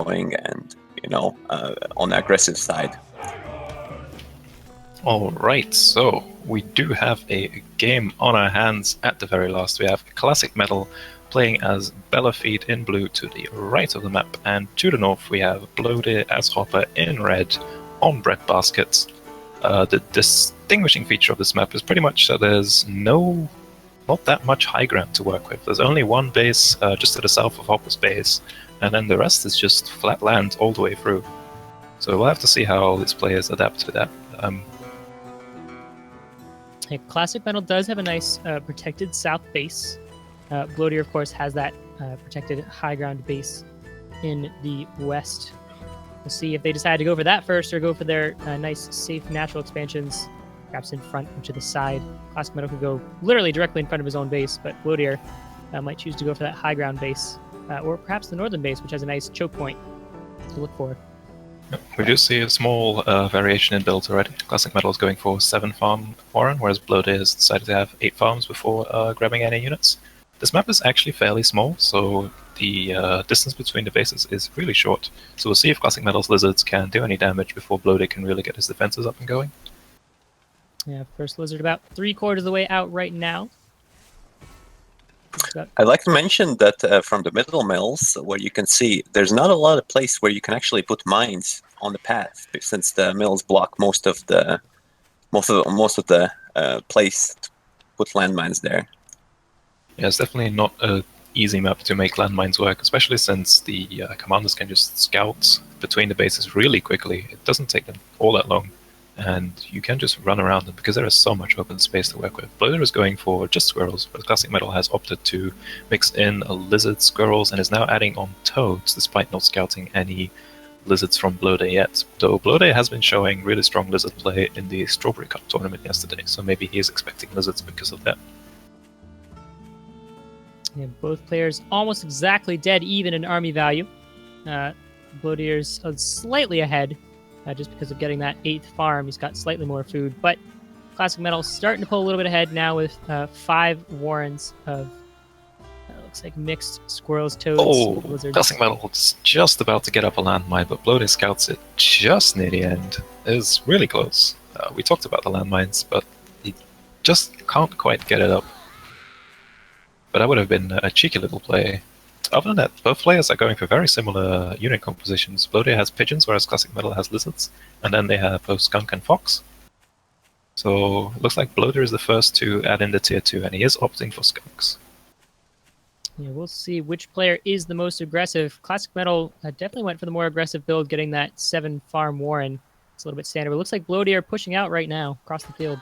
going and, on the aggressive side. Alright, so we do have a game on our hands at the very last. We have Classic Metal playing as Bellafeed in blue to the right of the map, and to the north we have Blodir as Hopper in red on breadbaskets. The distinguishing feature of this map is pretty much that there's not that much high ground to work with. There's only one base just to the south of Hopper's base, and then the rest is just flat land all the way through. So we'll have to see how these players adapt to that. Classic Metal does have a nice protected south base. Blodir, of course, has that protected high ground base in the west. We'll see if they decide to go for that first or go for their nice, safe, natural expansions, perhaps in front or to the side. Classic Metal could go literally directly in front of his own base, but Blodir might choose to go for that high ground base, or perhaps the northern base, which has a nice choke point to look for. We do see a small variation in builds already. Classic Metal is going for 7 farm Warren, whereas Blodir has decided to have 8 farms before grabbing any units. This map is actually fairly small, so the distance between the bases is really short. So we'll see if Classic Metal's Lizards can do any damage before Blodir can really get his defenses up and going. Yeah, first Lizard about 3/4 of the way out right now. I'd like to mention that from the middle mills, where you can see there's not a lot of place where you can actually put mines on the path, since the mills block most of the place to put landmines there. Yeah, it's definitely not an easy map to make landmines work, especially since the commanders can just scout between the bases really quickly. It doesn't take them all that long, and you can just run around them because there is so much open space to work with. Blodir is going for just squirrels, but Classic Metal has opted to mix in lizard squirrels and is now adding on toads, despite not scouting any lizards from Blodir yet. Though Blodir has been showing really strong lizard play in the Strawberry Cup tournament yesterday, so maybe he is expecting lizards because of that. Yeah, both players almost exactly dead even in army value. Blodir's slightly ahead, just because of getting that 8th farm. He's got slightly more food, but Classic Metal starting to pull a little bit ahead now with 5 warrens of looks like mixed squirrels, toads, lizards. Classic Metal is just about to get up a landmine, but Blodir scouts it just near the end. It's really close. We talked about the landmines, but he just can't quite get it up. But that would have been a cheeky little play. Other than that, both players are going for very similar unit compositions. Blodir has pigeons, whereas Classic Metal has lizards. And then they have both skunk and fox. So it looks like Blodir is the first to add in the tier 2, and he is opting for skunks. Yeah, we'll see which player is the most aggressive. Classic Metal definitely went for the more aggressive build, getting that 7 farm Warren. It's a little bit standard, but it looks like Blodir pushing out right now across the field.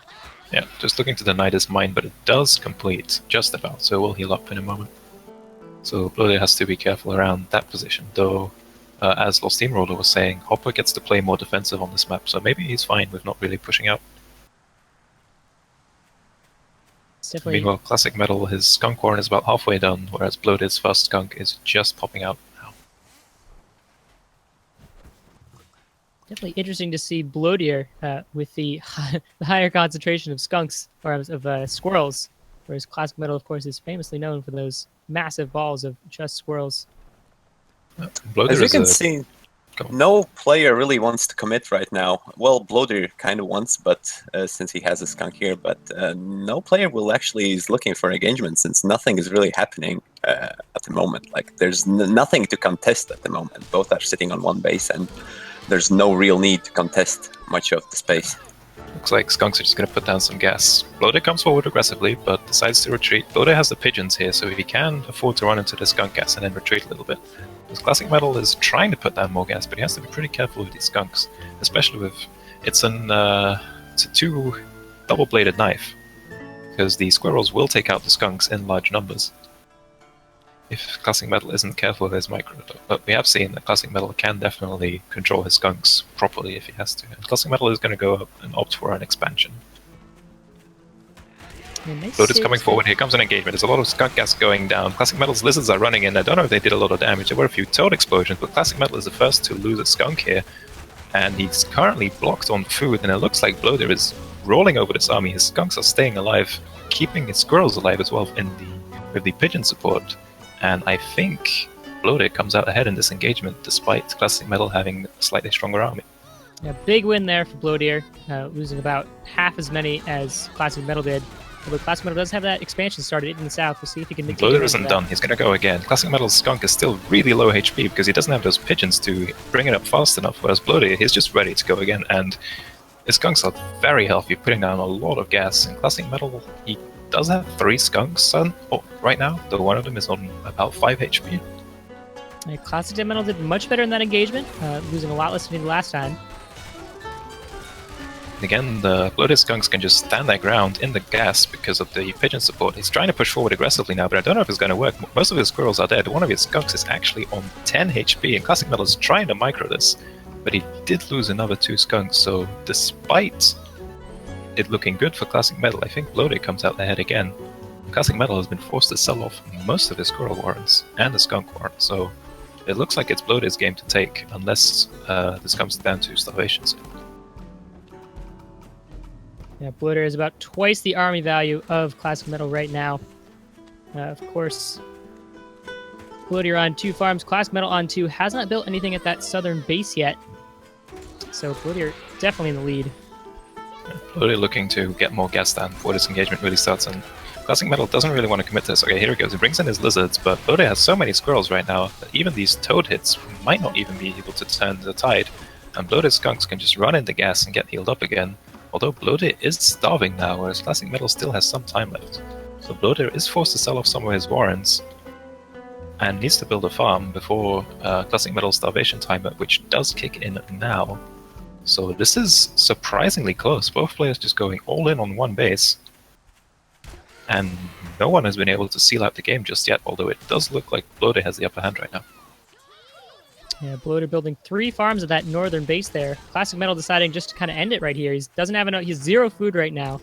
Yeah, just looking to the Nidus mine, but it does complete just about, so we'll heal up in a moment. So Blodir has to be careful around that position, though, as Lost Steamroller was saying, Hopper gets to play more defensive on this map, so maybe he's fine with not really pushing out. Meanwhile, Classic Metal, his skunk warren is about halfway done, whereas Blodir's first skunk is just popping out now. Definitely interesting to see Blodir with the higher concentration of skunks, or of squirrels, whereas Classic Metal, of course, is famously known for those massive balls of just squirrels. As you can see, no player really wants to commit right now. Well, Blodir kind of wants, but since he has a skunk here, but no player is looking for engagement, since nothing is really happening at the moment. Like, there's nothing to contest at the moment. Both are sitting on one base, and there's no real need to contest much of the space. Looks like skunks are just going to put down some gas. Blodir comes forward aggressively, but decides to retreat. Blodir has the pigeons here, so he can afford to run into the skunk gas and then retreat a little bit. Because Classic Metal is trying to put down more gas, but he has to be pretty careful with these skunks, especially with it's a 2 double-bladed knife, because the squirrels will take out the skunks in large numbers if Classic Metal isn't careful with his micro. But we have seen that Classic Metal can definitely control his skunks properly if he has to. And Classic Metal is going to go up and opt for an expansion. Blodir's coming forward. Here comes an engagement. There's a lot of skunk gas going down. Classic Metal's lizards are running in. I don't know if they did a lot of damage. There were a few toad explosions, but Classic Metal is the first to lose a skunk here. And he's currently blocked on food, and it looks like Blodir is rolling over this army. His skunks are staying alive, keeping his squirrels alive as well with the pigeon support. And I think Blodir comes out ahead in this engagement, despite Classic Metal having a slightly stronger army. Yeah, big win there for Blodir, losing about half as many as Classic Metal did. Although Classic Metal does have that expansion started in the south. We'll see if he can... Blodir isn't done. He's going to go again. Classic Metal's skunk is still really low HP because he doesn't have those pigeons to bring it up fast enough, whereas Blodir, he's just ready to go again, and his skunks are very healthy, putting down a lot of gas. And Classic Metal, he does have 3 skunks right now, though one of them is on about 5 HP. Yeah, Classic Metal did much better in that engagement, losing a lot less than he did last time. Again, the Blodir skunks can just stand their ground in the gas because of the pigeon support. He's trying to push forward aggressively now, but I don't know if it's going to work. Most of his squirrels are dead. One of his skunks is actually on 10 HP, and Classic Metal is trying to micro this, but he did lose another 2 skunks, so despite it looking good for Classic Metal, I think Blodir comes out ahead again. Classic Metal has been forced to sell off most of his squirrel warrants and the skunk warrant, so it looks like it's Blodir's game to take, unless this comes down to starvation soon. Yeah, Blodir is about twice the army value of Classic Metal right now. Of course, Blodir on 2 farms, Classic Metal on 2, has not built anything at that southern base yet. So Blodir definitely in the lead. Blodir looking to get more gas down before this engagement really starts, and Classic Metal doesn't really want to commit to this. Okay, here he goes. He brings in his lizards, but Blodir has so many squirrels right now that even these toad hits might not even be able to turn the tide, and Blodir's skunks can just run into gas and get healed up again. Although Blodir is starving now, whereas Classic Metal still has some time left. So Blodir is forced to sell off some of his warrants, and needs to build a farm before Classic Metal's starvation timer, which does kick in now. So this is surprisingly close. Both players just going all in on one base, and no one has been able to seal out the game just yet, although it does look like Blodir has the upper hand right now. Yeah, Blodir building 3 farms at that northern base there. Classic Metal deciding just to kind of end it right here. He doesn't have enough. He's 0 food right now,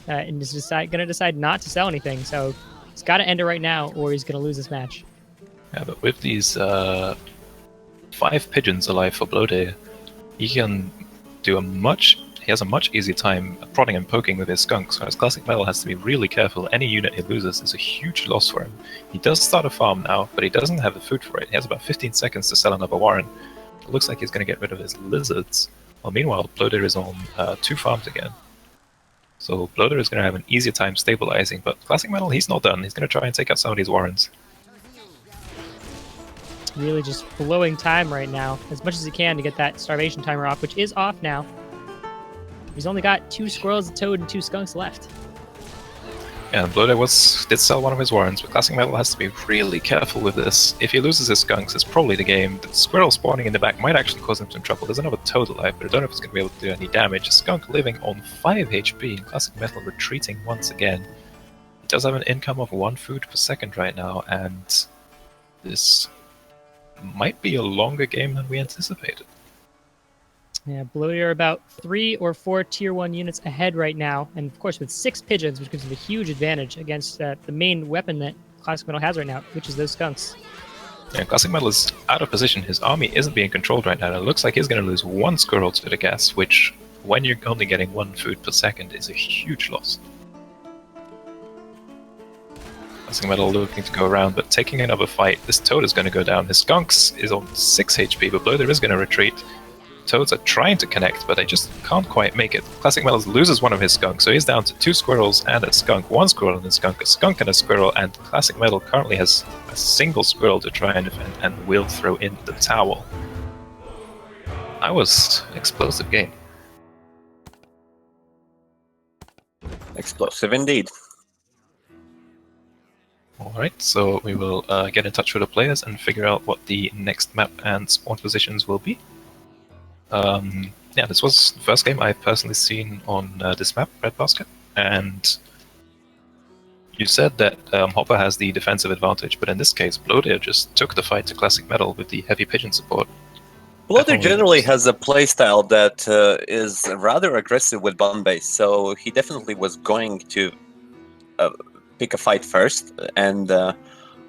and is going to decide not to sell anything. So he's got to end it right now, or he's going to lose this match. Yeah, but with these 5 pigeons alive for Blodir, he can do he has a much easier time prodding and poking with his skunks, whereas Classic Metal has to be really careful. Any unit he loses is a huge loss for him. He does start a farm now, but he doesn't have the food for it. He has about 15 seconds to sell another warren. It looks like he's going to get rid of his lizards. Well, meanwhile, Blodir is on 2 farms again. So Blodir is going to have an easier time stabilizing, but Classic Metal, he's not done. He's going to try and take out some of these warrens. Really just blowing time right now, as much as he can to get that starvation timer off, which is off now. He's only got 2 squirrels, a toad, and 2 skunks left. Yeah, and Blodir did sell one of his warrens, but Classic Metal has to be really careful with this. If he loses his skunks, it's probably the game. The squirrel spawning in the back might actually cause him some trouble. There's another toad alive, but I don't know if it's going to be able to do any damage. A skunk living on 5 HP, and Classic Metal retreating once again. He does have an income of 1 food per second right now, and this might be a longer game than we anticipated. Yeah, Blodir about 3 or 4 tier 1 units ahead right now, and of course with 6 pigeons, which gives him a huge advantage against the main weapon that Classic Metal has right now, which is those skunks. Yeah, Classic Metal is out of position. His army isn't being controlled right now, and it looks like he's going to lose 1 squirrel to the gas, which, when you're only getting 1 food per second, is a huge loss. Classic Metal looking to go around, but taking another fight. This toad is going to go down. His skunks is on 6 HP, but Blodir is going to retreat. Toads are trying to connect, but they just can't quite make it. Classic Metal loses one of his skunks, so he's down to 2 squirrels and a skunk. 1 squirrel and a skunk and a squirrel, and Classic Metal currently has a single squirrel to try and defend, and will throw in the towel. That was an explosive game. Explosive indeed. Alright, so we will get in touch with the players and figure out what the next map and spawn positions will be. Yeah, this was the first game I've personally seen on this map, Red Basket, and you said that Hopper has the defensive advantage, but in this case, Blodir just took the fight to Classic Metal with the heavy pigeon support. Blodir generally has a playstyle that is rather aggressive with button base, so he definitely was going to pick a fight first, and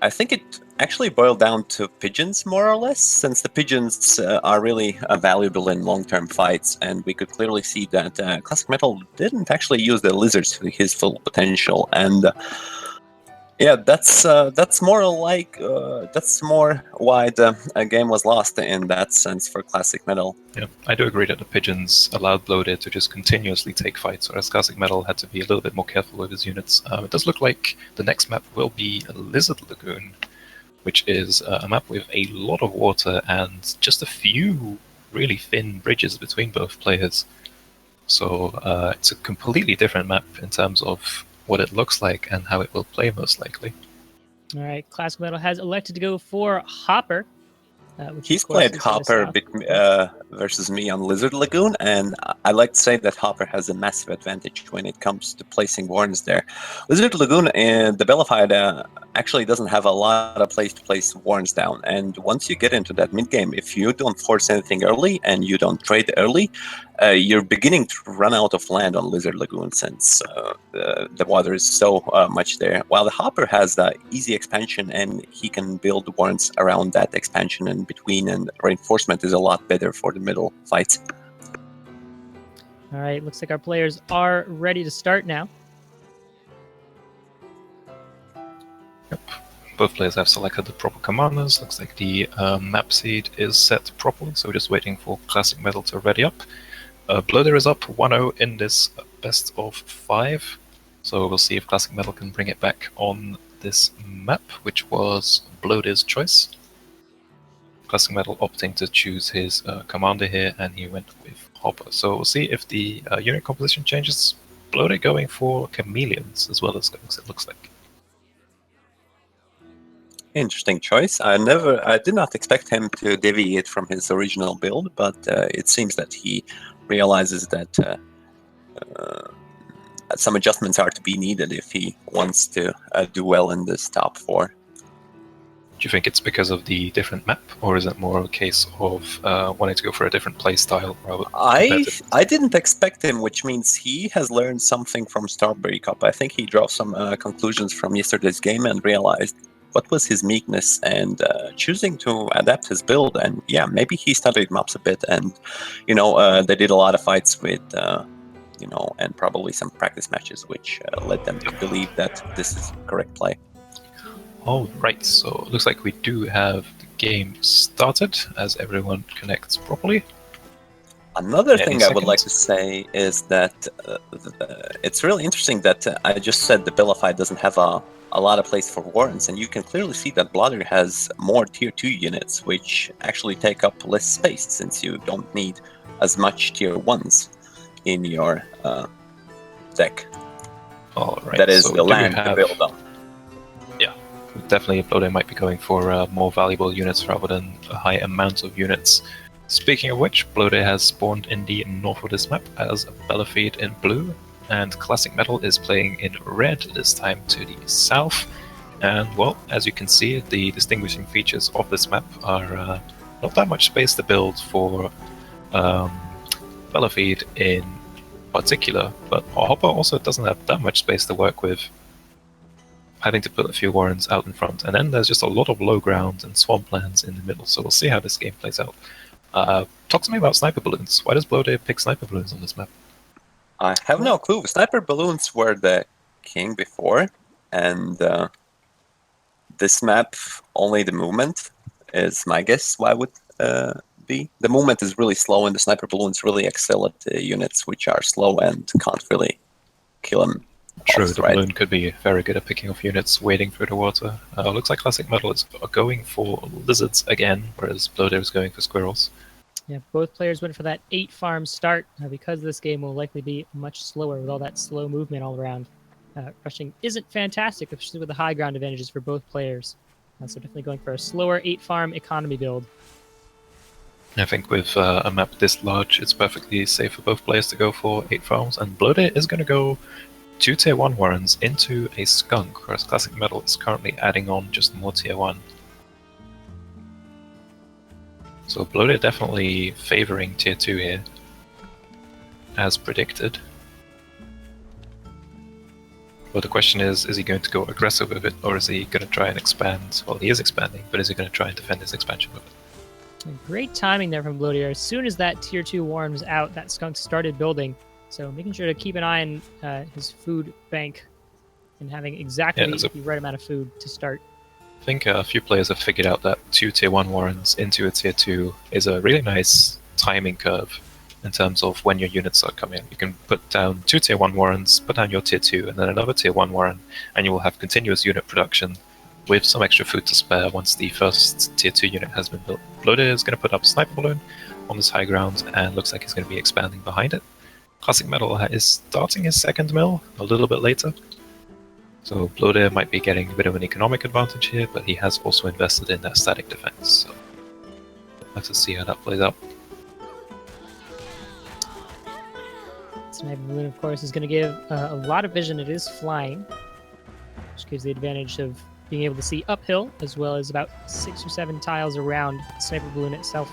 I think it actually boiled down to pigeons, more or less, since the pigeons are really valuable in long-term fights, and we could clearly see that Classic Metal didn't actually use the lizards to his full potential, and Yeah, that's more like that's more why the game was lost in that sense for Classic Metal. Yeah, I do agree that the pigeons allowed Blodir to just continuously take fights, whereas Classic Metal had to be a little bit more careful with his units. It does look like the next map will be Lizard Lagoon, which is a map with a lot of water and just a few really thin bridges between both players. So it's a completely different map in terms of what it looks like and how it will play most likely. All right, Classic Metal has elected to go for Hopper. Which He's of course played is to the Hopper south. versus me on Lizard Lagoon, and I like to say that Hopper has a massive advantage when it comes to placing warns there. Lizard Lagoon and the Bellified actually doesn't have a lot of place to place warns down, and once you get into that mid game, if you don't force anything early and you don't trade early, you're beginning to run out of land on Lizard Lagoon since the water is so much there. While the Hopper has the easy expansion and he can build warns around that expansion and between, and reinforcement is a lot better for the middle fights. All right, looks like our players are ready to start now. Yep. Both players have selected the proper commanders. Looks like the map seed is set properly, so we're just waiting for Classic Metal to ready up. Blodir is up 1-0 in this best of 5, so we'll see if Classic Metal can bring it back on this map, which was Blodir's choice. Classic Metal opting to choose his commander here, and he went with Hopper. So we'll see if the unit composition changes. Blodir going for chameleons as well as skunks, it looks like. Interesting choice. I did not expect him to deviate from his original build, but it seems that he realizes that some adjustments are to be needed if he wants to do well in this top 4. Do you think it's because of the different map, or is it more a case of wanting to go for a different play style? I didn't expect him, which means he has learned something from Strawberry Cup. I think he drew some conclusions from yesterday's game and realized what was his meekness and choosing to adapt his build. And yeah, maybe he studied maps a bit, and they did a lot of fights with and probably some practice matches, which led them to believe that this is correct play. All right, so it looks like we do have the game started as everyone connects properly. Another thing I would like to say is that it's really interesting that I just said the Bellified doesn't have a lot of place for warrants, and you can clearly see that Blodir has more tier 2 units, which actually take up less space since you don't need as much tier 1s in your deck. All right, that is so the land to build on. Yeah, definitely Blodir might be going for more valuable units rather than a high amount of units. Speaking of which, Blodir has spawned in the north of this map as Bellified in blue, and Classic Metal is playing in red this time to the south. And well, as you can see, the distinguishing features of this map are not that much space to build for Bellified in particular, but Hopper also doesn't have that much space to work with, having to put a few warrens out in front. And then there's just a lot of low ground and swamplands in the middle, so we'll see how this game plays out. Talk to me about sniper balloons. Why does Blodir pick sniper balloons on this map? I have no clue. Sniper balloons were the king before, and this map, only the movement is my guess why would be. The movement is really slow, and the sniper balloons really excel at units which are slow and can't really kill them. True, the balloon could be very good at picking off units wading through the water. Looks like Classic Metal is going for lizards again, whereas Blodir is going for squirrels. Yeah, both players went for that 8-farm start because this game will likely be much slower with all that slow movement all around. Rushing isn't fantastic, especially with the high ground advantages for both players. So definitely going for a slower 8-farm economy build. I think with a map this large, it's perfectly safe for both players to go for 8 farms, and Blodir is going to go 2 tier 1 warrens into a skunk, whereas Classic Metal is currently adding on just more tier 1. So Blodir definitely favoring tier 2 here, as predicted. But the question is he going to go aggressive with it, or is he going to try and expand? Well, he is expanding, but is he going to try and defend his expansion with it? Great timing there from Blodir. As soon as that tier 2 warren was out, that skunk started building. So making sure to keep an eye on his food bank and having exactly the right amount of food to start. I think a few players have figured out that 2 Tier 1 Warrens into a Tier 2 is a really nice timing curve in terms of when your units start coming in. You can put down 2 Tier 1 Warrens, put down your Tier 2, and then another Tier 1 Warren, and you will have continuous unit production with some extra food to spare once the first Tier 2 unit has been built. Blodir is going to put up a Sniper Balloon on this high ground, and looks like he's going to be expanding behind it. Classic Metal is starting his second mill a little bit later. So Blodir might be getting a bit of an economic advantage here, but he has also invested in that static defense. So let's see how that plays out. Sniper Balloon, of course, is going to give a lot of vision. It is flying, which gives the advantage of being able to see uphill, as well as about 6 or 7 tiles around the Sniper Balloon itself.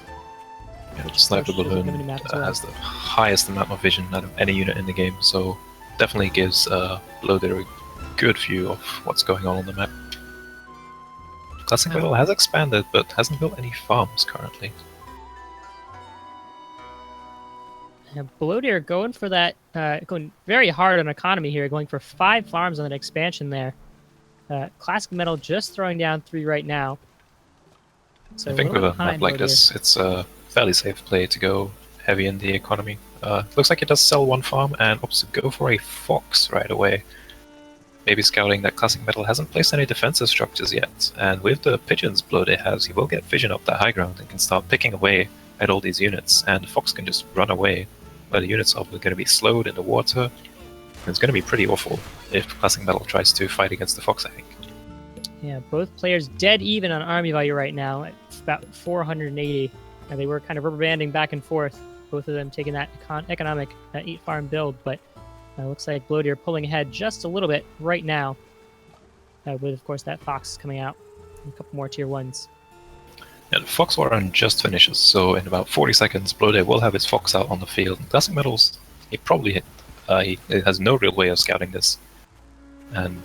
Yeah, the Sniper Balloon has the highest amount of vision out of any unit in the game, so definitely gives Blodir a good view of what's going on the map. Classic Metal has expanded, but hasn't built any farms currently. Blodir going for that, going very hard on economy here, going for 5 farms on that expansion there. Classic Metal just throwing down 3 right now. So I think with a map like this, it's a fairly safe play to go heavy in the economy. Looks like it does sell 1 farm and opts to go for a Fox right away. Maybe scouting that Classic Metal hasn't placed any defensive structures yet, and with the pigeons Blodir has, he will get vision up that high ground and can start picking away at all these units, and the Fox can just run away, where the units are going to be slowed in the water. It's going to be pretty awful if Classic Metal tries to fight against the Fox, I think. Yeah, both players dead even on army value right now at about 480. They were kind of rubber banding back and forth, both of them taking that economic 8-farm build, but looks like Blodir pulling ahead just a little bit right now, with, of course, that Fox coming out and a couple more Tier 1s. Yeah, the Fox Warren just finishes, so in about 40 seconds, Blodir will have his Fox out on the field. And Classic Metals, he has no real way of scouting this, and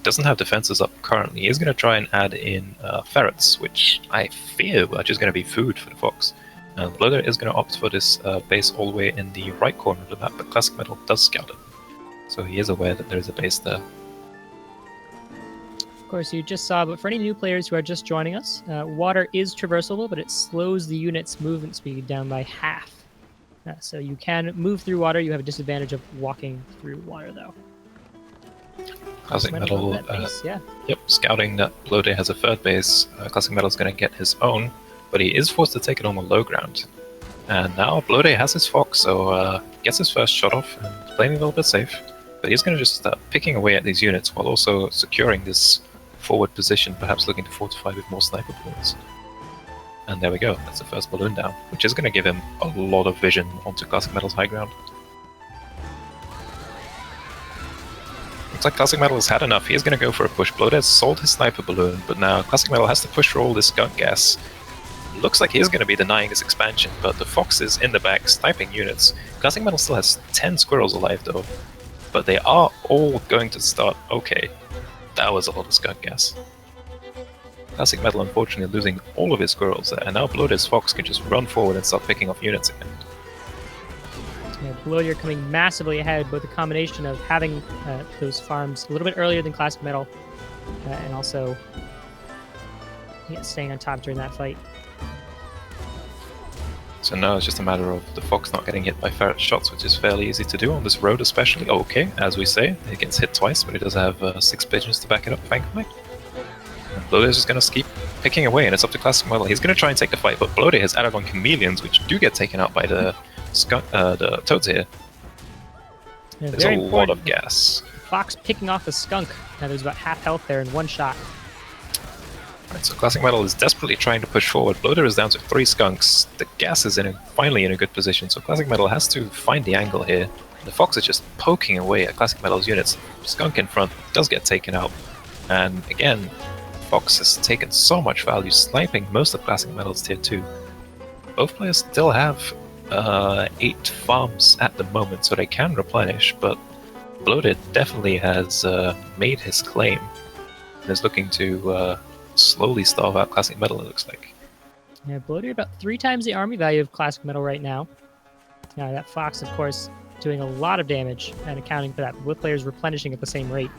doesn't have defenses up currently. He's going to try and add in ferrets, which I fear are just going to be food for the Fox. And Blodir is going to opt for this base all the way in the right corner of the map, but Classic Metal does scout it, so he is aware that there is a base there. Of course, you just saw, but for any new players who are just joining us, water is traversable, but it slows the unit's movement speed down by half. So you can move through water. You have a disadvantage of walking through water, though. Classic Metal, yep, scouting that Blodir has a third base. Classic Metal is going to get his own, but he is forced to take it on the low ground. And now Blodir has his Fox, so gets his first shot off and playing a little bit safe. But he's going to just start picking away at these units while also securing this forward position, perhaps looking to fortify with more sniper balloons. And there we go, that's the first balloon down, which is going to give him a lot of vision onto Classic Metal's high ground. Looks like Classic Metal has had enough. He is going to go for a push. Blodir has sold his sniper balloon, but now Classic Metal has to push for all this skunk gas. Looks like he is going to be denying his expansion, but the Fox is in the back, sniping units. Classic Metal still has 10 squirrels alive though, but they are all going to start. Okay, that was a lot of skunk gas. Classic Metal unfortunately losing all of his squirrels there, and now Blodir's Fox can just run forward and start picking off units again. Yeah, Blodir coming massively ahead, both a combination of having those farms a little bit earlier than Classic Metal, and also staying on top during that fight. So now it's just a matter of the Fox not getting hit by ferret shots, which is fairly easy to do on this road especially. Okay, as we say, it gets hit twice, but it does have 6 pigeons to back it up, thankfully. And Blodir is just going to keep picking away, and it's up to Classic Metal. He's going to try and take the fight, but Blodir has added on chameleons, which do get taken out by the toads here. Yeah, there's a lot of gas. Fox picking off the skunk. Now there's about half health there in one shot. Right, so Classic Metal is desperately trying to push forward. Blodir is down to 3 skunks. The gas is finally in a good position, so Classic Metal has to find the angle here. The Fox is just poking away at Classic Metal's units. Skunk in front does get taken out. And again, Fox has taken so much value, sniping most of Classic Metal's Tier 2. Both players still have 8 farms at the moment, so they can replenish, but Blodir definitely has made his claim and is looking to slowly starve out Classic Metal, it looks like. Yeah, Blodir about 3 times the army value of Classic Metal right now. Now that Fox, of course, doing a lot of damage and accounting for that. Both players replenishing at the same rate.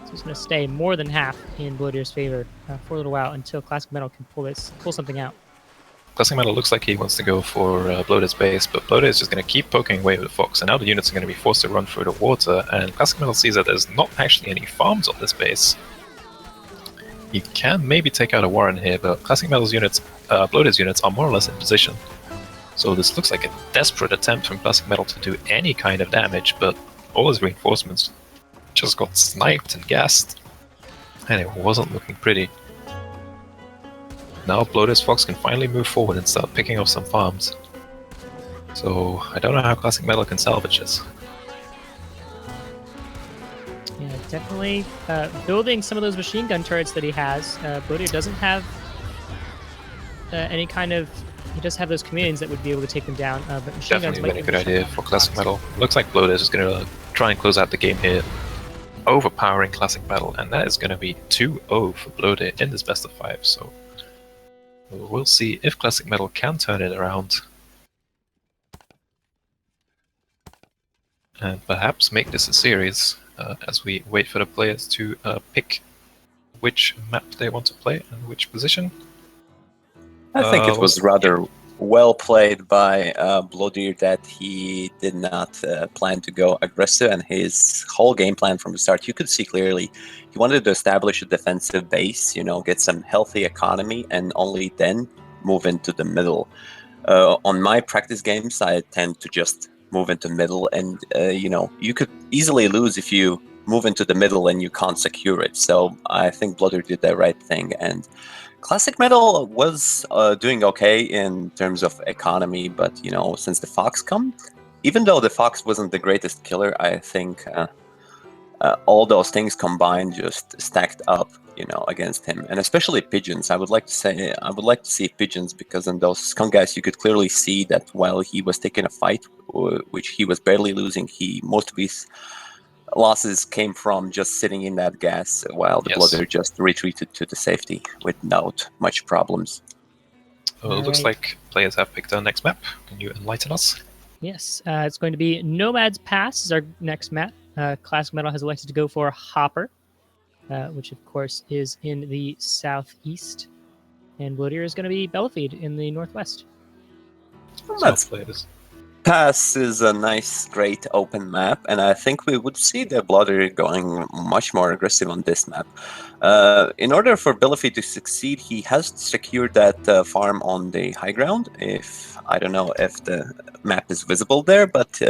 So it's going to stay more than half in Blodir's favor for a little while until Classic Metal can pull something out. Classic Metal looks like he wants to go for Blodir's base, but Blodir is just going to keep poking away with the Fox, and now the units are going to be forced to run through the water, and Classic Metal sees that there's not actually any farms on this base. He can maybe take out a Warren here, but Classic Metal's units, Blodir's units, are more or less in position. So this looks like a desperate attempt from Classic Metal to do any kind of damage, but all his reinforcements just got sniped and gassed, and it wasn't looking pretty. Now Blodir's Fox can finally move forward and start picking off some farms. So I don't know how Classic Metal can salvage this. Yeah, definitely building some of those machine gun turrets that he has. Blodir doesn't have any kind of... He does have those chameleons that would be able to take them down, but machine guns might be a good idea for Classic Metal. Looks like Blodir is going to try and close out the game here, overpowering Classic Metal, and that is going to be 2-0 for Blodir in this best of 5. So we'll see if Classic Metal can turn it around and perhaps make this a series as we wait for the players to pick which map they want to play and which position. I think it was rather well played by Blodir that he did not plan to go aggressive, and his whole game plan from the start, you could see clearly he wanted to establish a defensive base, get some healthy economy, and only then move into the middle. On my practice games, I tend to just move into middle, and you could easily lose if you move into the middle and you can't secure it. So I think Blodir did the right thing, and Classic Metal was doing okay in terms of economy, but since the Fox come, even though the Fox wasn't the greatest killer, I think all those things combined just stacked up, against him, and especially pigeons. I would like to see pigeons, because in those skunk guys you could clearly see that while he was taking a fight, which he was barely losing, most of his losses came from just sitting in that gas while the Blodir just retreated to the safety without much problems. Well, it looks like players have picked our next map. Can you enlighten us? Yes, it's going to be Nomad's Pass is our next map. Classic Metal has elected to go for Hopper, which of course is in the southeast, and Blodir is going to be Bellefied in the northwest. Pass is a nice, great open map, and I think we would see the Blodir going much more aggressive on this map. In order for Bellefied to succeed, he has secured that farm on the high ground. I don't know if the map is visible there, but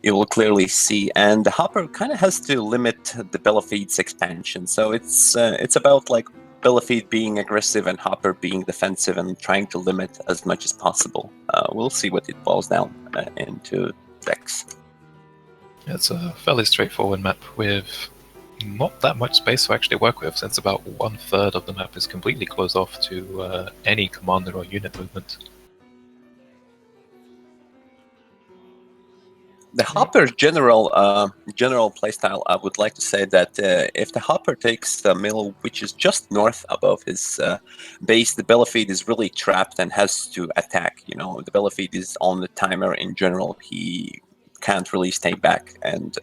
you will clearly see. And the Hopper kind of has to limit the Bellefied's expansion. So it's about like Bellefied being aggressive and Hopper being defensive and trying to limit as much as possible. We'll see what it boils down into decks. It's a fairly straightforward map with not that much space to actually work with, since about 1/3 of the map is completely closed off to any commander or unit movement. The Hopper's general playstyle, I would like to say that if the Hopper takes the mill, which is just north above his base, the Bellefied is really trapped and has to attack. The Bellefied is on the timer in general. He can't really stay back, and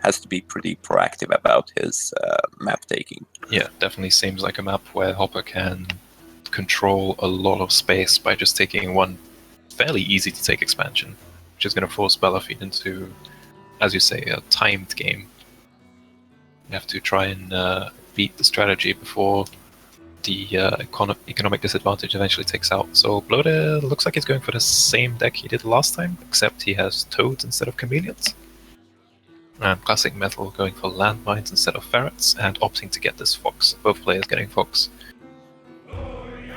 has to be pretty proactive about his map taking. Yeah, definitely seems like a map where Hopper can control a lot of space by just taking one fairly easy to take expansion, which is going to force Bellefied into, as you say, a timed game. You have to try and beat the strategy before the economic disadvantage eventually takes out. So Blodir looks like he's going for the same deck he did last time, except he has toads instead of chameleons. And Classic Metal going for landmines instead of ferrets, and opting to get this fox. Both players getting fox.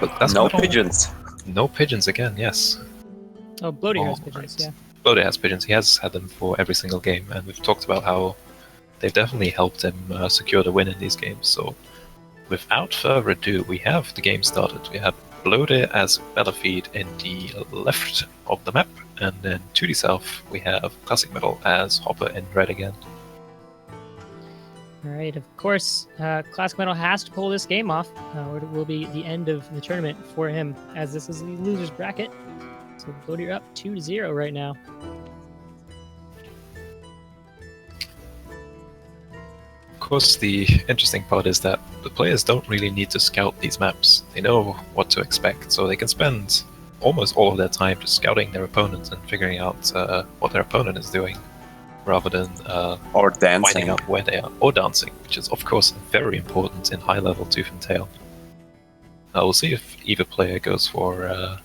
But that's no pigeons. No pigeons again, yes. Oh, Blodir has pigeons, yeah. Blodir has pigeons. He has had them for every single game, and we've talked about how they've definitely helped him secure the win in these games. So, without further ado, we have the game started. We have Blodir as Bellefied in the left of the map, and then to the south we have Classic Metal as Hopper in red again. Alright, of course, Classic Metal has to pull this game off, or it will be the end of the tournament for him, as this is the loser's bracket. So Blodir up 2-0 right now. Of course, the interesting part is that the players don't really need to scout these maps. They know what to expect, so they can spend almost all of their time just scouting their opponent and figuring out what their opponent is doing, rather than or dancing, finding out where they are, or dancing, which is of course very important in high-level Tooth and Tail. We'll see if either player goes for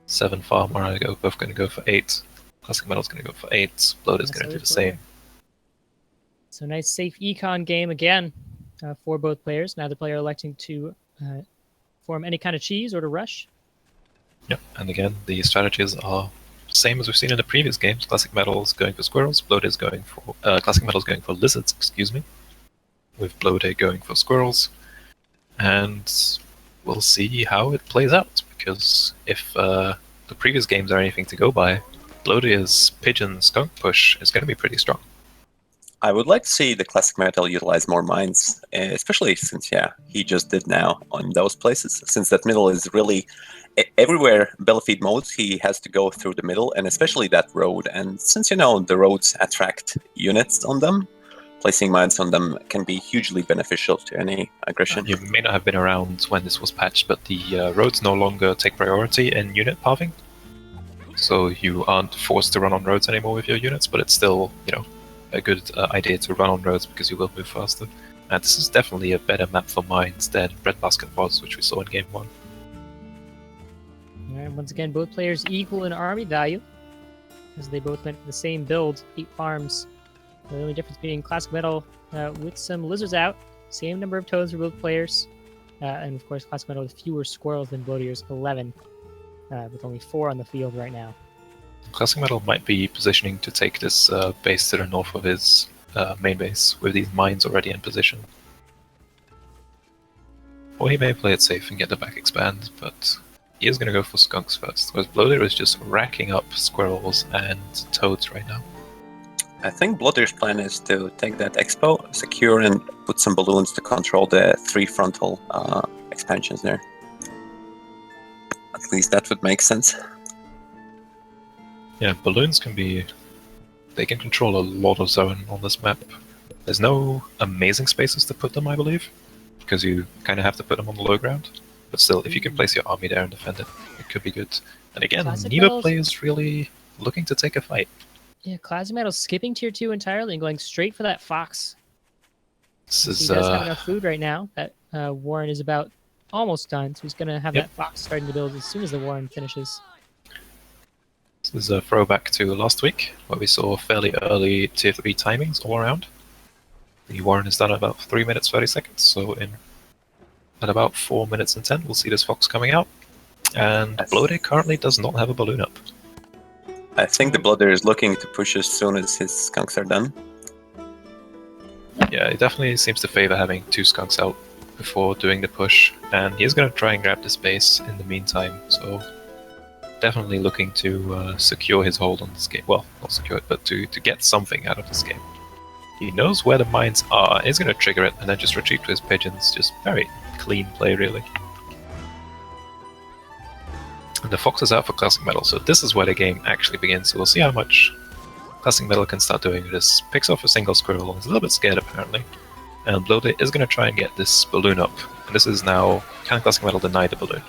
7 farm, or both going to go for 8. Classic Metal's going to go for 8. Blodir's going to do the same. So nice safe econ game again for both players. Neither player electing to form any kind of cheese or to rush. Yep, and again, the strategies are the same as we've seen in the previous games. Classic Metal's going for squirrels, Blodir's going for... Classic Metal's going for lizards, excuse me, with Blodir going for squirrels. And we'll see how it plays out, because if the previous games are anything to go by, Blodir's pigeon skunk push is going to be pretty strong. I would like to see the Classic Metal utilize more mines, especially since, he just did now on those places. Since that middle is really everywhere Bellfeed mode, he has to go through the middle, and especially that road. And since, the roads attract units on them, placing mines on them can be hugely beneficial to any aggression. You may not have been around when this was patched, but the roads no longer take priority in unit pathing. So you aren't forced to run on roads anymore with your units, but it's still, a good idea to run on roads because you will move faster. And this is definitely a better map for mines than Breadbasket was, which we saw in Game 1. And once again, both players equal in army value, as they both went for the same build, 8 farms. The only difference being Classic Metal with some lizards out, same number of toads for both players, and of course Classic Metal with fewer squirrels than Blodir's 11, with only 4 on the field right now. Classic Metal might be positioning to take this base to the north of his main base, with these mines already in position. Or he may play it safe and get the back expand, but he is going to go for skunks first, whereas Blodir is just racking up squirrels and toads right now. I think Blodir's plan is to take that expo, secure, and put some balloons to control the 3 frontal expansions there. At least that would make sense. Yeah, balloons they can control a lot of zone on this map. There's no amazing spaces to put them, I believe, because you kind of have to put them on the low ground. But still, if you can place your army there and defend it, it could be good. And again, neither player is really looking to take a fight. Yeah, Classic Metal's skipping tier 2 entirely and going straight for that fox. He does have enough food right now. That Warren is about almost done, so he's going to have that fox starting to build as soon as the Warren finishes. This is a throwback to last week, where we saw fairly early tier 3 timings all around. The Warren is done at about 3 minutes 30 seconds, so at about 4 minutes and 10 we'll see this fox coming out. And Blodir currently does not have a balloon up. I think the Blodir is looking to push as soon as his skunks are done. Yeah, he definitely seems to favor having 2 skunks out before doing the push, and he's going to try and grab this base in the meantime, so definitely looking to secure his hold on this game. Well, not secure it, but to get something out of this game. He knows where the mines are, he's going to trigger it and then just retreat to his pigeons. Just very clean play, really. And the fox is out for Classic Metal, so this is where the game actually begins. So we'll see how much Classic Metal can start doing with this. Picks off a single squirrel, he's a little bit scared apparently. And Blodir is going to try and get this balloon up. And this is now, can Classic Metal deny the balloon?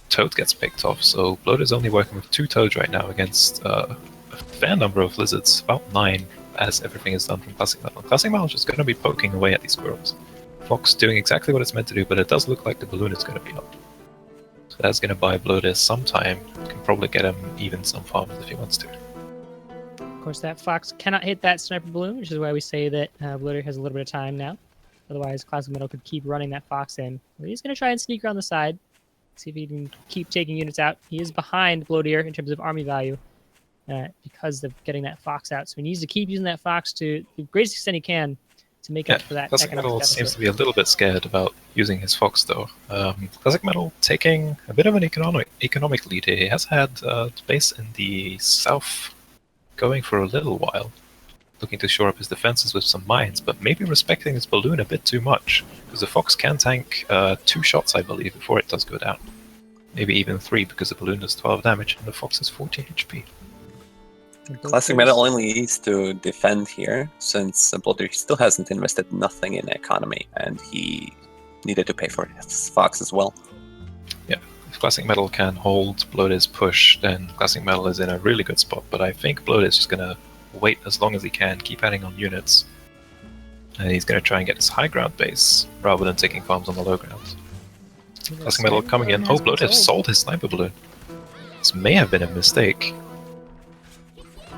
Toad gets picked off, so Blodir is only working with 2 toads right now against a fair number of lizards, about 9, as everything is done from Classic Metal. Classic Metal is just going to be poking away at these squirrels. Fox doing exactly what it's meant to do, but it does look like the balloon is going to be up. So that's going to buy Blodir some time. Can probably get him even some farms if he wants to. Of course, that fox cannot hit that sniper balloon, which is why we say that Blodir has a little bit of time now. Otherwise, Classic Metal could keep running that fox in. But he's going to try and sneak around the side. See if he can keep taking units out. He is behind Blodir in terms of army value because of getting that fox out. So he needs to keep using that fox to the greatest extent he can to make up for that. Classic Metal seems to be a little bit scared about using his fox, though. Classic Metal taking a bit of an economic lead here. He has had the base in the south going for a little while, looking to shore up his defenses with some mines, but maybe respecting his balloon a bit too much, because the fox can tank 2 shots, I believe, before it does go down. Maybe even 3, because the balloon does 12 damage and the fox has 14 HP. ClassicMetal only needs to defend here, since Blodir still hasn't invested nothing in economy, and he needed to pay for his Fox as well. Yeah, if ClassicMetal can hold Blodir's push, then ClassicMetal is in a really good spot, but I think Blodir is just going to wait as long as he can, keep adding on units, and he's going to try and get his high ground base, rather than taking farms on the low ground. ClassicMetal coming in. Oh, Blodir sold his sniper balloon. This may have been a mistake.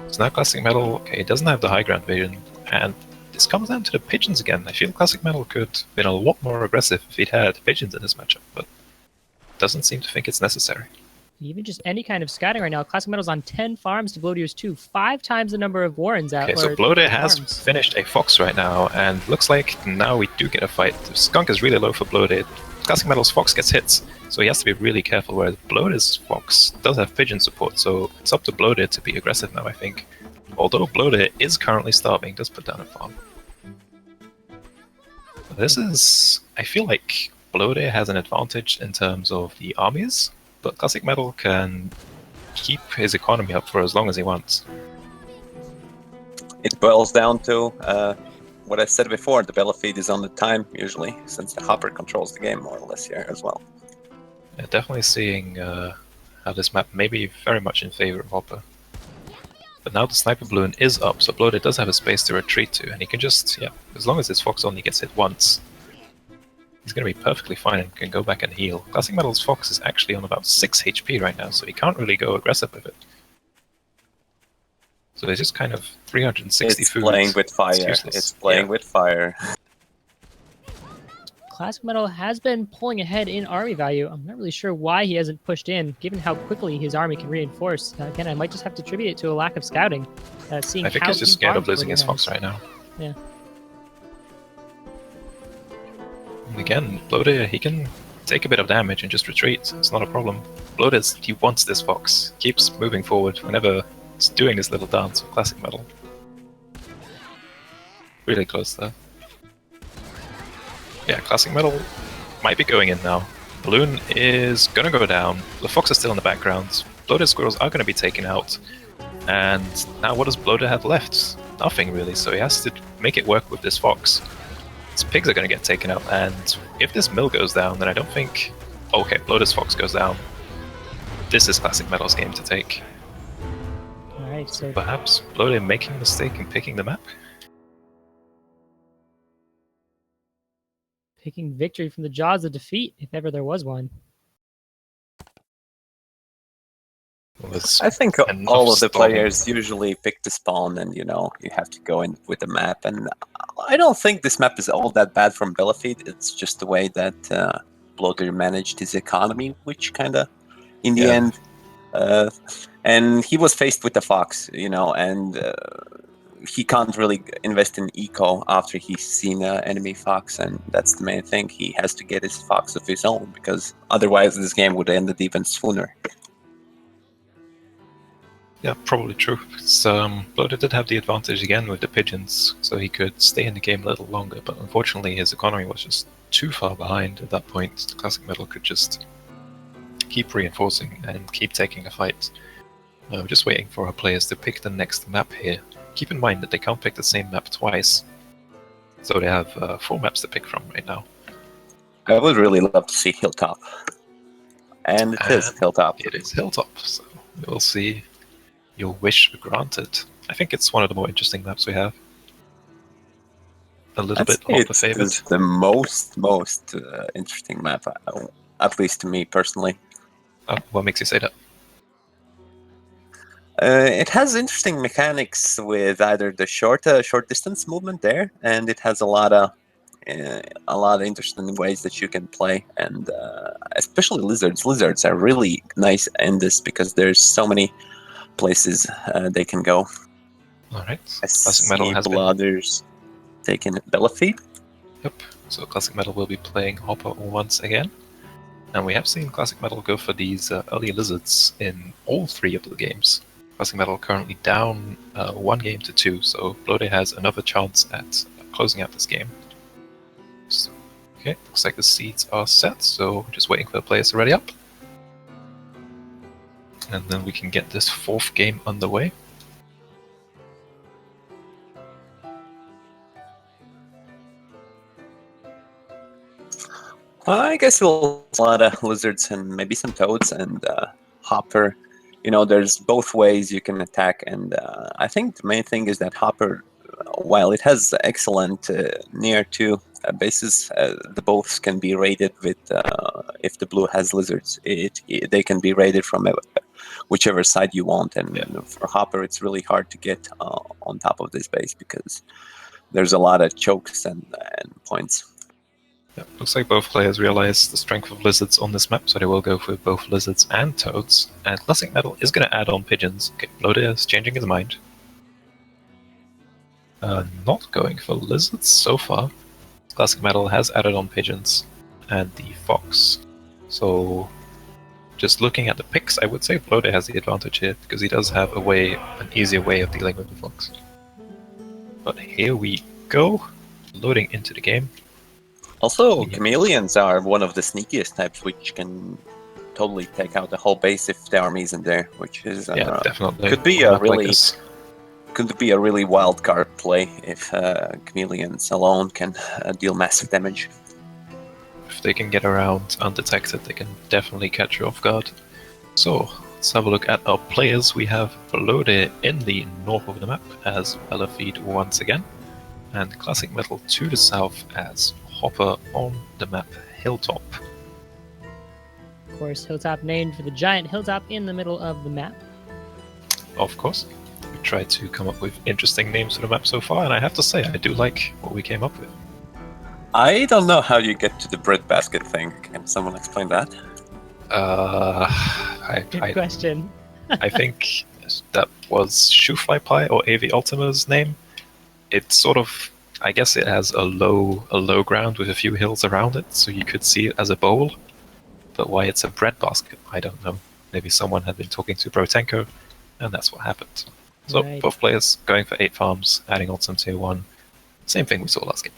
So now ClassicMetal, okay, he doesn't have the high ground vision, and this comes down to the pigeons again. I feel ClassicMetal could have been a lot more aggressive if he'd had pigeons in this matchup, but doesn't seem to think it's necessary. Even just any kind of scouting right now, ClassicMetal's on 10 farms to Blodir's 2, 5 times the number of Warrens out. Okay, so Blodir has finished a Fox right now, and looks like now we do get a fight. The Skunk is really low for Blodir. ClassicMetal's Fox gets hits, so he has to be really careful, whereas Blodir's Fox does have pigeon support, so it's up to Blodir to be aggressive now, I think. Although Blodir is currently starving, does put down a farm. This is... I feel like Blodir has an advantage in terms of the armies, but ClassicMetal can keep his economy up for as long as he wants. It boils down to what I said before, the battle feed is on the time, usually, since the Hopper controls the game more or less here as well. Yeah, definitely seeing how this map may be very much in favor of Hopper. But now the sniper balloon is up, so Blodir does have a space to retreat to, and he can just, yeah, as long as his Fox only gets hit once, he's going to be perfectly fine and can go back and heal. ClassicMetal's Fox is actually on about 6 HP right now, so he can't really go aggressive with it. So it's just kind of 360 it's food. Playing with fire. It's playing with fire. ClassicMetal has been pulling ahead in army value. I'm not really sure why he hasn't pushed in, given how quickly his army can reinforce. Again, I might just have to attribute it to a lack of scouting. I think he's just scared of losing his Fox right now. Yeah. And again, Blodir, he can take a bit of damage and just retreat. It's not a problem. Blodir, he wants this Fox. Keeps moving forward whenever he's doing this little dance with ClassicMetal. Really close there. Yeah, ClassicMetal might be going in now. Balloon is gonna go down. The Fox is still in the background. Blodir's squirrels are gonna be taken out. And now what does Blodir have left? Nothing really, so he has to make it work with this Fox. His pigs are gonna get taken out, and if this mill goes down, then I don't think... Okay, Blodir's Fox goes down. This is ClassicMetal's game to take. Alright, so... Perhaps Blodir making a mistake in picking the map? Picking victory from the jaws of defeat, if ever there was one. Well, I think all of the players usually pick the spawn, and you have to go in with the map. And I don't think this map is all that bad from Belafid. It's just the way that Blodir managed his economy, which kind of, in the end, and he was faced with the Fox, and he can't really invest in eco after he's seen an enemy Fox, and that's the main thing. He has to get his Fox of his own, because otherwise this game would end even sooner. Yeah, probably true. Blodir did have the advantage again with the pigeons, so he could stay in the game a little longer, but unfortunately his economy was just too far behind at that point. ClassicMetal could just keep reinforcing and keep taking a fight. We're just waiting for our players to pick the next map here. Keep in mind that they can't pick the same map twice, so they have 4 maps to pick from right now. I would really love to see Hilltop. And it is Hilltop. It is Hilltop, so we'll see your wish granted. I think it's one of the more interesting maps we have. A little bit of the favorite. It's the most interesting map, at least to me personally. Oh, what makes you say that? It has interesting mechanics with either the short distance movement there, and it has a lot of interesting ways that you can play, and especially lizards. Lizards are really nice in this because there's so many places they can go. All right. ClassicMetal has Blodir's taken Belafid. Yep. So ClassicMetal will be playing Hopper once again, and we have seen ClassicMetal go for these early lizards in all 3 of the games. ClassicMetal currently down 1 game to 2, so Blodir has another chance at closing out this game. So, okay, looks like the seeds are set, so just waiting for the players to ready up. And then we can get this 4th game underway. I guess we'll a lot of lizards and maybe some toads and Hopper. There's both ways you can attack, and I think the main thing is that Hopper, while it has excellent near to bases, the both can be raided with if the blue has lizards. They can be raided from whichever side you want, and for Hopper, it's really hard to get on top of this base because there's a lot of chokes and points. Yeah, looks like both players realize the strength of lizards on this map, so they will go for both lizards and toads. And Classic Metal is going to add on pigeons. Okay, Blodir is changing his mind. Not going for lizards so far. Classic Metal has added on pigeons and the fox. So, just looking at the picks, I would say Blodir has the advantage here because he does have an easier way of dealing with the fox. But here we go, loading into the game. Also, chameleons are one of the sneakiest types, which can totally take out the whole base if the army isn't there, which is definitely could be a really wild card play if chameleons alone can deal massive damage. If they can get around undetected, they can definitely catch you off guard. So let's have a look at our players. We have Blodir in the north of the map as Bellafeed once again, and Classic Metal to the south as Hopper on the map Hilltop. Of course, Hilltop named for the giant hilltop in the middle of the map. Of course. We tried to come up with interesting names for the map so far, and I have to say, I do like what we came up with. I don't know how you get to the breadbasket thing. Can someone explain that? Good question. I think that was Shoefly Pie or AV Ultima's name. It's sort of, I guess it has a low ground with a few hills around it, so you could see it as a bowl. But why it's a breadbasket, I don't know. Maybe someone had been talking to Brotenko, and that's what happened. So Right. Both players going for 8 farms, adding on some tier 1. Same thing we saw last game.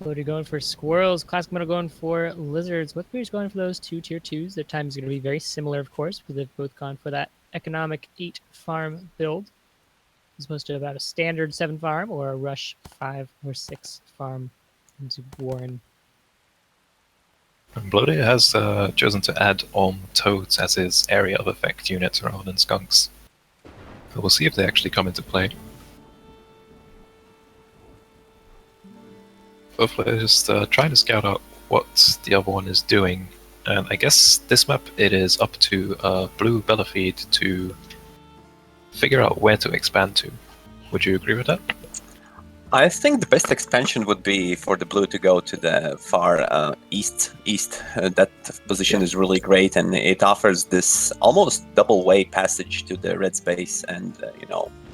Blodir going for squirrels, Classic Metal going for lizards. Both players going for those 2 tier 2s. Their time is going to be very similar, of course, because they've both gone for that economic 8 farm build, as opposed to about a standard 7 farm or a rush 5 or 6 farm into Warren. And Blodir has chosen to add on toads as his area of effect units rather than skunks. So we'll see if they actually come into play. Both players just trying to scout out what the other one is doing. And I guess this map, it is up to Blue Bellafeed to figure out where to expand to. Would you agree with that? I think the best expansion would be for the blue to go to the far east. That position is really great, and it offers this almost double-way passage to the red space and,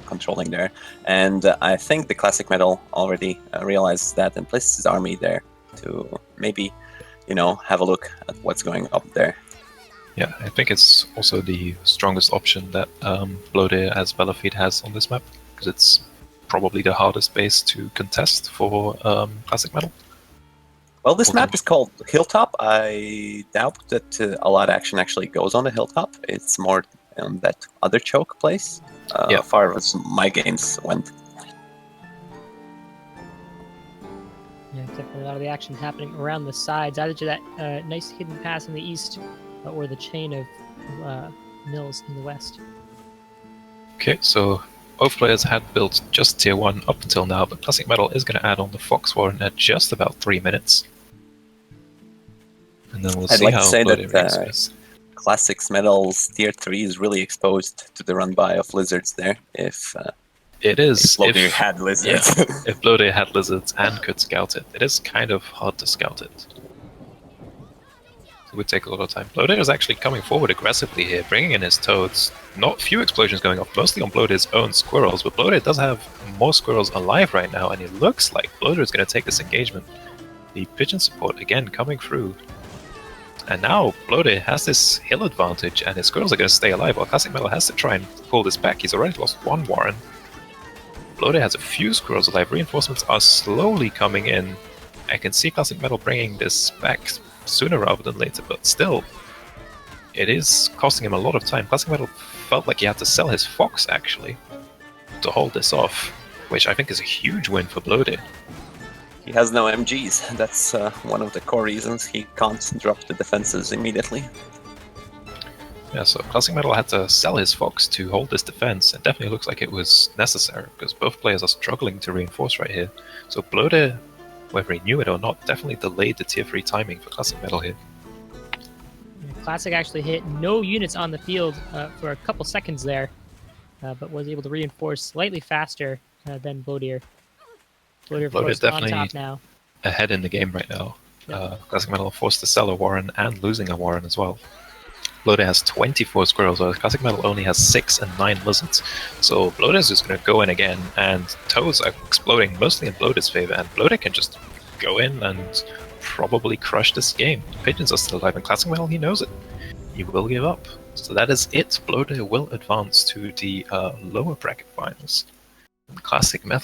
controlling there. And I think the Classic Metal already realizes that and places his army there to maybe, have a look at what's going up there. Yeah, I think it's also the strongest option that Blodir as Bellafeed has on this map, because it's probably the hardest base to contest for Classic Metal. Well, this map is called Hilltop. I doubt that a lot of action actually goes on the Hilltop. It's more on that other choke place, as far as my games went. Yeah, definitely a lot of the action happening around the sides, either to that nice hidden pass in the east or the chain of mills in the west. Okay, so both players had built just tier 1 up until now, but Classic Metal is going to add on the Fox Warren at just about 3 minutes. And then we'll see how Blodir reacts to this. Classic Metal's tier 3 is really exposed to the run-by of lizards there, if Blodir had lizards. Yeah, if Blodir had lizards and could scout it. It is kind of hard to scout it. It would take a lot of time. Blodir is actually coming forward aggressively here, bringing in his toads. Not few explosions going off, mostly on Blodir's own squirrels, but Blodir does have more squirrels alive right now, and it looks like Blodir is going to take this engagement. The pigeon support again coming through. And now Blodir has this hill advantage, and his squirrels are going to stay alive, while Classic Metal has to try and pull this back. He's already lost 1 Warren. Blodir has a few squirrels alive. Reinforcements are slowly coming in. I can see Classic Metal bringing this back sooner rather than later, but still, it is costing him a lot of time. Classic Metal felt like he had to sell his Fox, actually, to hold this off, which I think is a huge win for Blodir. He has no MGs. That's one of the core reasons he can't drop the defenses immediately. Yeah, so ClassicMetal had to sell his Fox to hold this defense. It definitely looks like it was necessary, because both players are struggling to reinforce right here. So Blodir, whether he knew it or not, definitely delayed the tier 3 timing for ClassicMetal here. Classic actually hit no units on the field for a couple seconds there, but was able to reinforce slightly faster than Blodir. Blodir, of course, on top now. Ahead in the game right now. ClassicMetal forced to sell a Warren and losing a Warren as well. Blodir has 24 squirrels, whereas ClassicMetal only has 6 and 9 lizards. So Blodir is just going to go in again, and toads are exploding mostly in Blodir's favor, and Blodir can just go in and probably crush this game. Pigeons are still alive, and ClassicMetal, he knows it. He will give up. So that is it. Blodir will advance to the lower bracket finals. ClassicMetal